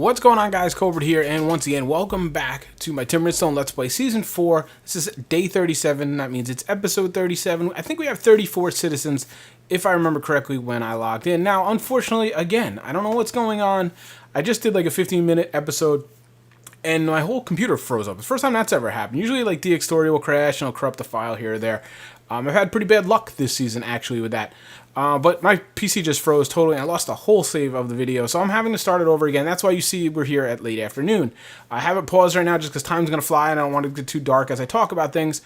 What's going on, guys? Cobra here, and once again, welcome back to my Timber and Stone Let's Play Season 4. This is day 37, that means it's episode 37. I think we have 34 citizens, if I remember correctly, when I logged in. Now, unfortunately, again, I don't know what's going on. I just did like a 15-minute episode, and my whole computer froze up. It's the first time that's ever happened. Usually, like, DxStory will crash, and it'll corrupt the file here or there. I've had pretty bad luck this season, actually, with that. But my PC just froze totally, and I lost the whole save of the video, so I'm having to start it over again. That's why you see we're here at late afternoon. I have it paused right now just because time's going to fly, and I don't want it to get too dark as I talk about things.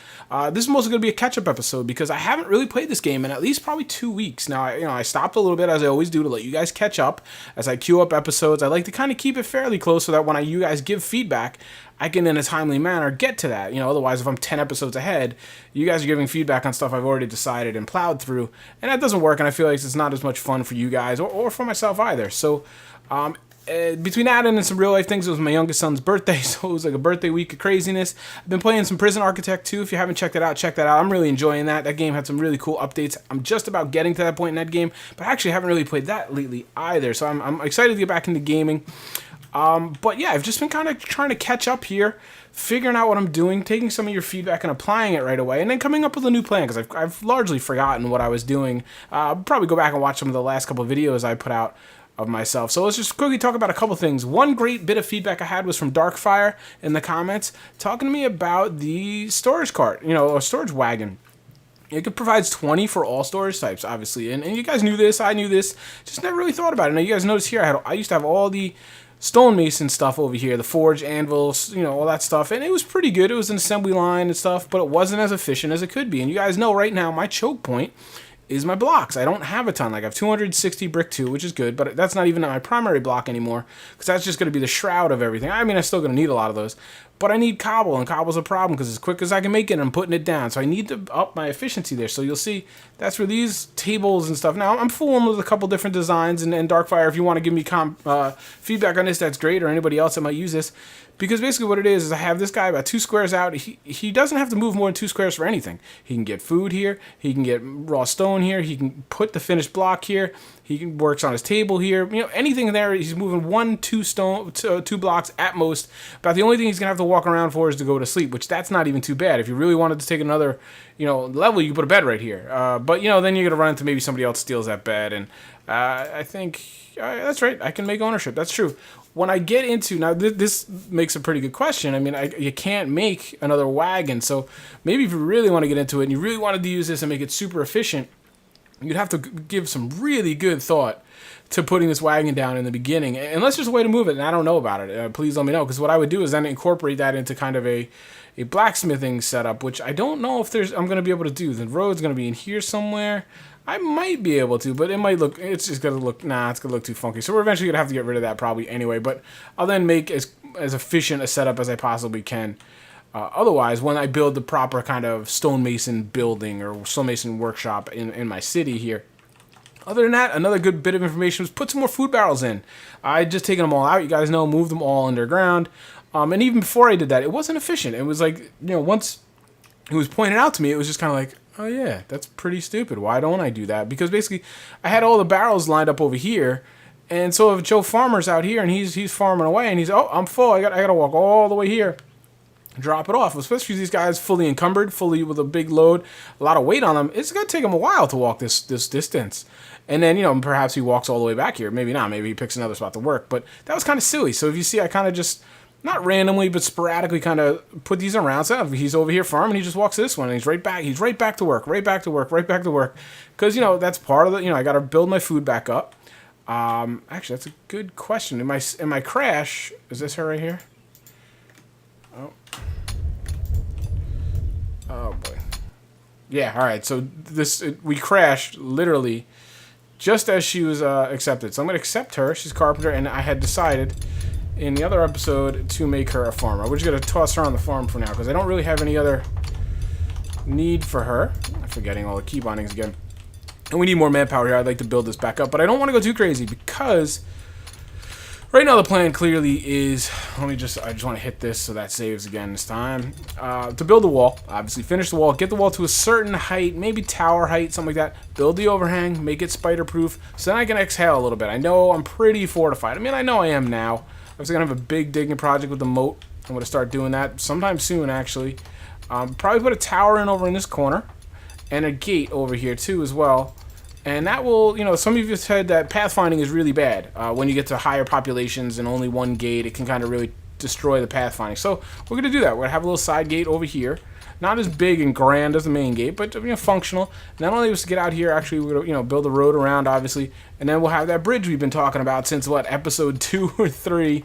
This is mostly going to be a catch-up episode, because I haven't really played this game in at least probably 2 weeks. Now, I stopped a little bit, as I always do, to let you guys catch up. As I queue up episodes, I like to kind of keep it fairly close so that when you guys give feedback, I can, in a timely manner, get to that. Otherwise, if I'm 10 episodes ahead, you guys are giving feedback on stuff I've already decided and plowed through, and that doesn't work, and I feel like it's not as much fun for you guys, or for myself either. So, between that and some real-life things, it was my youngest son's birthday, so it was like a birthday week of craziness. I've been playing some Prison Architect 2. If you haven't checked it out, check that out. I'm really enjoying that. That game had some really cool updates. I'm just about getting to that point in that game, but I actually haven't really played that lately either, so I'm excited to get back into gaming. But yeah, I've just been kind of trying to catch up here, figuring out what I'm doing, taking some of your feedback and applying it right away, and then coming up with a new plan, because I've largely forgotten what I was doing. I'll probably go back and watch some of the last couple of videos I put out of myself. So let's just quickly talk about a couple things. One great bit of feedback I had was from Darkfire in the comments, talking to me about the storage cart, or storage wagon. It provides 20 for all storage types, obviously, and you guys knew this, I knew this, just never really thought about it. Now, you guys notice here, I used to have all the stonemason stuff over here, the forge, anvils, all that stuff, and it was pretty good. It was an assembly line and stuff, but it wasn't as efficient as it could be. And you guys know right now my choke point is my blocks. I don't have a ton. Like, I have 260 brick 2, which is good, but that's not even my primary block anymore, because that's just going to be the shroud of everything. I mean, I'm still going to need a lot of those, but I need cobble, and cobble's a problem, because as quick as I can make it, I'm putting it down, so I need to up my efficiency there. So you'll see that's where these tables and stuff. Now, I'm fooling with a couple different designs, and Darkfire, if you want to give me feedback on this, that's great, or anybody else that might use this. Because basically what it is I have this guy about 2 squares out. He doesn't have to move more than 2 squares for anything. He can get food here. He can get raw stone here. He can put the finished block here. He works on his table here. Anything there, he's moving 2 blocks at most. About the only thing he's going to have to walk around for is to go to sleep, which that's not even too bad. If you really wanted to take another, level, you can put a bed right here. But, then you're going to run into maybe somebody else steals that bed. And I think, that's right, I can make ownership. That's true. When I get into, now this makes a pretty good question. I mean, you can't make another wagon, so maybe if you really want to get into it and you really wanted to use this and make it super efficient, you'd have to give some really good thought to putting this wagon down in the beginning. Unless there's a way to move it, and I don't know about it. Please let me know, because what I would do is then incorporate that into kind of a blacksmithing setup, which I don't know if I'm going to be able to do. The road's going to be in here somewhere. I might be able to, but it's just going to look, it's going to look too funky. So we're eventually going to have to get rid of that probably anyway, but I'll then make as efficient a setup as I possibly can. Otherwise, when I build the proper kind of stonemason building or stonemason workshop in my city here. Other than that, another good bit of information was put some more food barrels in. I just taken them all out. You guys know, moved them all underground. And even before I did that, it wasn't efficient. It was like, once it was pointed out to me, it was just kind of like, oh yeah, that's pretty stupid. Why don't I do that? Because basically, I had all the barrels lined up over here, and so if Joe Farmer's out here and he's farming away, and he's, oh, I'm full. I gotta walk all the way here, drop it off. Especially these guys fully encumbered, fully with a big load, a lot of weight on them. It's gonna take him a while to walk this distance. And then perhaps he walks all the way back here. Maybe not. Maybe he picks another spot to work. But that was kind of silly. So if you see, I kind of just, not randomly, but sporadically kind of put these around. So he's over here farming, he just walks this one, and he's right back to work, right back to work. Because, that's part of the, I got to build my food back up. Actually, that's a good question. In my crash, is this her right here? Oh boy. Yeah, all right. So we crashed literally just as she was accepted. So I'm going to accept her. She's a carpenter, and I had decided in the other episode to make her a farmer. We're just going to toss her on the farm for now, because I don't really have any other need for her. I'm forgetting all the key bindings again. And we need more manpower here. I'd like to build this back up, but I don't want to go too crazy, because right now the plan clearly is, I just want to hit this so that saves again this time. To build the wall, obviously finish the wall, get the wall to a certain height, maybe tower height, something like that. Build the overhang, make it spider proof, so then I can exhale a little bit. I know I'm pretty fortified. I mean, I know I am now. was going to have a big digging project with the moat. I'm going to start doing that sometime soon, actually. Probably put a tower in over in this corner. And a gate over here, too, as well. And that will, you know, some of you have said that pathfinding is really bad. When you get to higher populations and only one gate, it can kind of really destroy the pathfinding. So we're going to do that. We're going to have a little side gate over here. Not as big and grand as the main gate, but, you know, functional. Not only was to get out here, actually, we're going to, you know, build a road around, obviously. And then we'll have that bridge we've been talking about since, what, episode 2 or 3.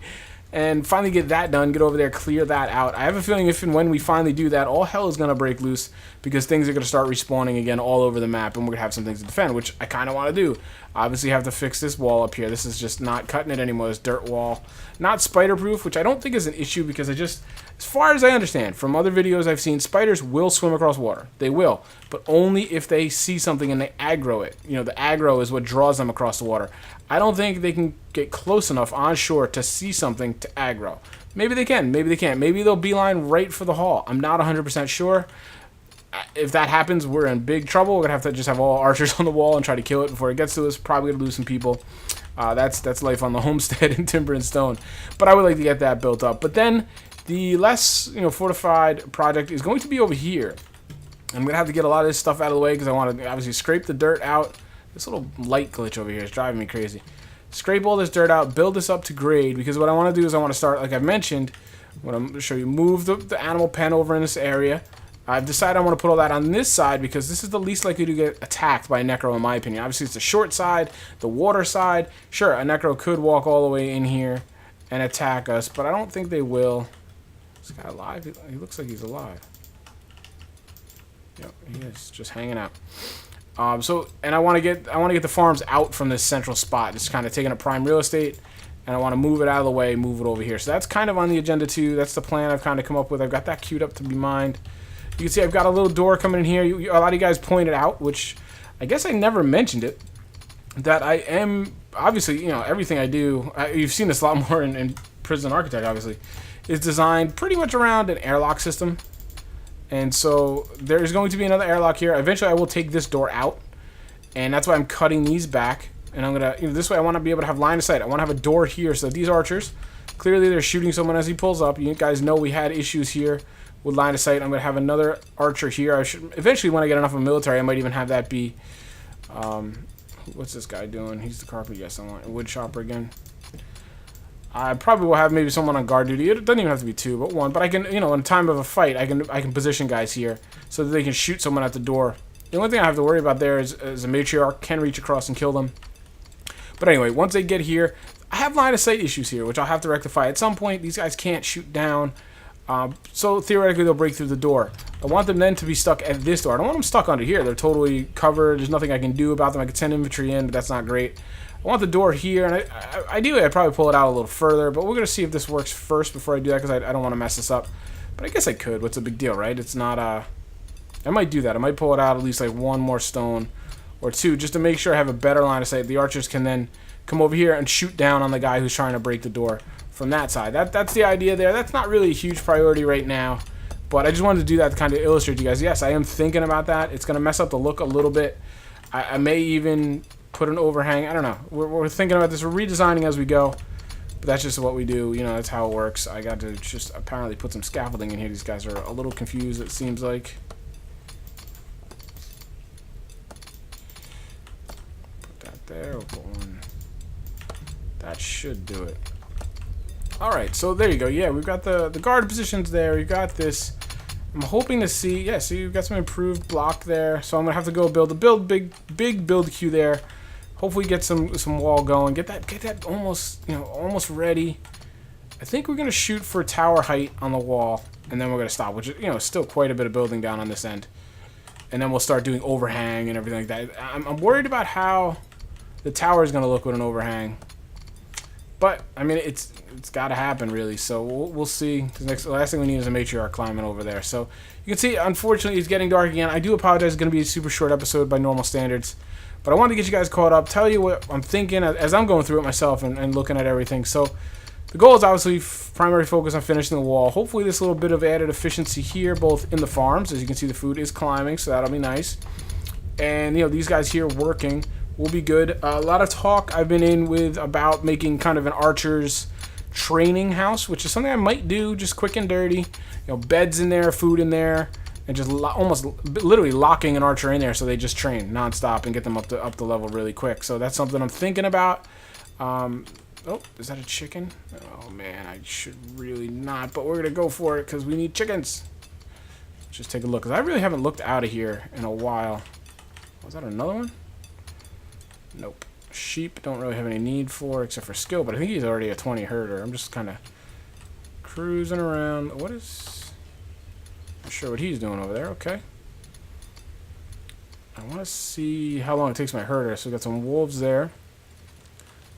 And finally get that done, get over there, clear that out. I have a feeling if and when we finally do that, all hell is going to break loose because things are going to start respawning again all over the map, and we're going to have some things to defend, which I kind of want to do. Obviously, have to fix this wall up here. This is just not cutting it anymore, this dirt wall. Not spider-proof, which I don't think is an issue because I just, as far as I understand, from other videos I've seen, spiders will swim across water. They will, but only if they see something and they aggro it. You know, the aggro is what draws them across the water. I don't think they can get close enough on shore to see something to aggro. Maybe they can, maybe they can't. Maybe they'll beeline right for the haul. I'm not 100% sure. If that happens, we're in big trouble. We're going to have to just have all archers on the wall and try to kill it before it gets to us. Probably going to lose some people. That's life on the homestead in Timber and Stone. But I would like to get that built up. But then the less, you know, fortified project is going to be over here. I'm going to have to get a lot of this stuff out of the way because I want to obviously scrape the dirt out. This little light glitch over here is driving me crazy. Scrape all this dirt out, build this up to grade, because what I want to do is I want to start, like I've mentioned, what I'm going to show you, move the animal pen over in this area. I've decided I want to put all that on this side because this is the least likely to get attacked by a necro in my opinion. Obviously it's the short side, the water side. Sure, a necro could walk all the way in here and attack us, but I don't think they will. Is this guy alive? He looks like he's alive. Yep, he is just hanging out. And I want to get the farms out from this central spot. Just kind of taking up prime real estate, and I want to move it out of the way, move it over here. So that's kind of on the agenda too. That's the plan I've kind of come up with. I've got that queued up to be mined. You can see I've got a little door coming in here. A lot of you guys pointed out, which I guess I never mentioned it, that I am obviously, you know, everything I do. You've seen this a lot more in Prison Architect, obviously, is designed pretty much around an airlock system. And so there's going to be another airlock here. Eventually I will take this door out, and that's why I'm cutting these back. And I'm gonna, you know, this way I want to be able to have line of sight. I want to have a door here so that these archers, clearly they're shooting someone as he pulls up. You guys know we had issues here with line of sight. I'm gonna have another archer here. I should eventually, when I get enough of a military, I might even have that be what's this guy doing? He's the carpet. Yes, I want a wood chopper again. I probably will have maybe someone on guard duty. It doesn't even have to be 2, but 1. But I can, you know, in time of a fight, I can position guys here so that they can shoot someone at the door. The only thing I have to worry about there is a matriarch can reach across and kill them. But anyway, once they get here, I have line of sight issues here, which I'll have to rectify. At some point, these guys can't shoot down, so theoretically they'll break through the door. I want them then to be stuck at this door. I don't want them stuck under here. They're totally covered. There's nothing I can do about them. I could send infantry in, but that's not great. I want the door here, and ideally I'd probably pull it out a little further, but we're going to see if this works first before I do that, because I don't want to mess this up. But I guess I could. What's the big deal, right? It's not, I might do that. I might pull it out at least like 1 more stone or 2, just to make sure I have a better line of sight. The archers can then come over here and shoot down on the guy who's trying to break the door from that side. That's the idea there. That's not really a huge priority right now, but I just wanted to do that to kind of illustrate to you guys. Yes, I am thinking about that. It's going to mess up the look a little bit. I may even put an overhang. I don't know. We're thinking about this. We're redesigning as we go, but that's just what we do. You know, that's how it works. I got to just apparently put some scaffolding in here. These guys are a little confused, it seems like. Put that there. We'll put one. That should do it. Alright, so there you go. Yeah, we've got the guard positions there. We've got this. I'm hoping to see, yeah, see, we've got some improved block there. So I'm going to have to go build big build queue there. Hopefully get some wall going. Get that almost, you know, almost ready. I think we're going to shoot for tower height on the wall, and then we're going to stop, which is, you know, still quite a bit of building down on this end. And then we'll start doing overhang and everything like that. I'm worried about how the tower is going to look with an overhang. But, I mean, it's got to happen, really. So we'll see. The last thing we need is a matriarch climbing over there. So you can see, unfortunately, it's getting dark again. I do apologize. It's going to be a super short episode by normal standards. But I wanted to get you guys caught up, tell you what I'm thinking as I'm going through it myself and looking at everything. So the goal is obviously primary focus on finishing the wall. Hopefully this little bit of added efficiency here, both in the farms. As you can see, the food is climbing, so that'll be nice. And, you know, these guys here working will be good. A lot of talk I've been in with about making kind of an archers training house, which is something I might do, just quick and dirty. You know, beds in there, food in there, and just almost literally locking an archer in there so they just train nonstop and get them up the level really quick. So that's something I'm thinking about. Oh, is that a chicken? Oh man, I should really not, but we're gonna go for it because we need chickens. Let's just take a look, because I really haven't looked out of here in a while. Was that another one? Nope. Sheep don't really have any need for, except for skill, but I think he's already a 20 herder. I'm just kind of cruising around. What is... Not sure what he's doing over there. Okay. I want to see how long it takes my herder. So we got some wolves there.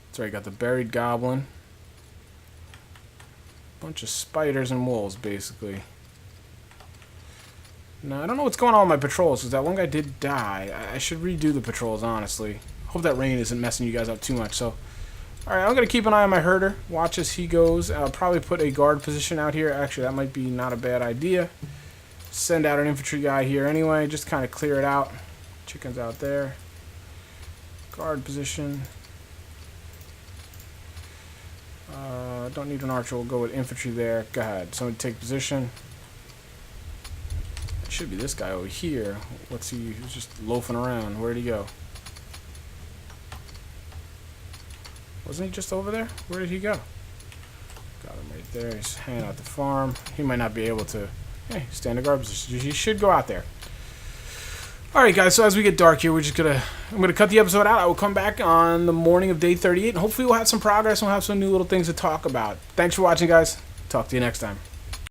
That's right, got the buried goblin. Bunch of spiders and wolves, basically. Now, I don't know what's going on with my patrols, because that one guy did die. I should redo the patrols, honestly. Hope that rain isn't messing you guys up too much. So, alright, I'm going to keep an eye on my herder. Watch as he goes. I'll probably put a guard position out here. Actually, that might be not a bad idea. Send out an infantry guy here anyway. Just kind of clear it out. Chickens out there. Guard position. Don't need an archer. We'll go with infantry there. Go ahead. Somebody take position. It should be this guy over here. Let's see. He's just loafing around. Where'd he go? Wasn't he just over there? Where did he go? Got him right there. He's hanging out the farm. He might not be able to... Hey, stand a guard position. He should go out there. Alright guys, so as we get dark here, I'm gonna cut the episode out. I will come back on the morning of day 38, and hopefully we'll have some progress and we'll have some new little things to talk about. Thanks for watching, guys. Talk to you next time.